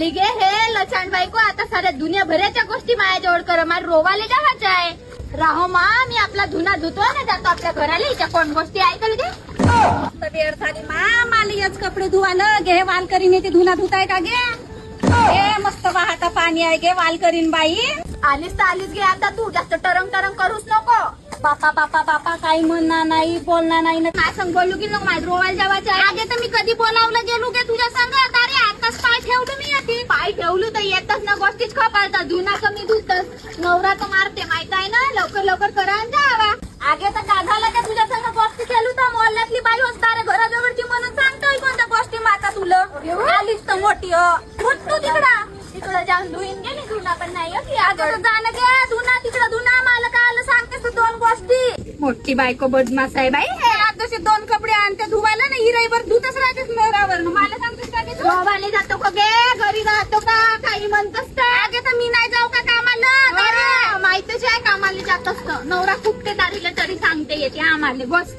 आली गे हे लचाण बायको, आता साऱ्या दुनियाभराच्या गोष्टी माझ्याजवळ कर, मला रोवाले जावायचं आहे. राहो मा, मी आपला धुना धुतो ना, जातो आपल्या घराला. हिच्या कोण गोष्टी ऐकल गे वेळ झाली मा, मला याच कपडे धुवानं घे. वाल करीन येते धुना धुताय का गे? मस्त वाहता पाणी आहे गे, वाल करीन बाई. आलीस तर आलीस गे, आता तू जास्त टरंग टरंग करूच नको. बापा बापा बापा, काही म्हणणार नाही, बोलणार नाही ना. काय सांग बोलू की नको, माझं रोवायला जावायचं आहे. आगे तर मी कधी बोलावलं गेलो गे तुझ्या संगत? अरे आताच पाय ठेवलं मी आधी. पाय ठेवलं तर येतच ना, गोष्टीच खपाळतात. धुना कमी धुतस, नवरा तर मारते माहित आहे ना. लवकर लवकर करा आणि जावा. आगे तर का झालं का तुझ्या संग गोष्टी केली तर मोहल्ल्यातली बाई होता रे घराजवळची म्हणून सांगतोय कोणत्या गोष्टी माता तुला. आलीस तर मोठी उठ तू तिकडं जाऊन धुईन गेली, धुना पण नाही की अगं जाणं गे धुना तिकडं धुना. मला काय आलं सांगतेस तू दोन गोष्टी. मोठी बायको बदमाश आहे बाई. तसे दोन कपडे आणते धुवायला ना, हिराईवर धुतच राहतेस नवऱ्यावर. मला सांगतेस का गे तू? रोवाले जातो का गे, घरी राहतो का, काही म्हणतस तर. आगे तर मी नाही जाऊ का कामाला? अरे, माहितच आहे कामाला जात असतं. नवरा खूप ते दारीला तरी सांगते येते आम्हाला बस.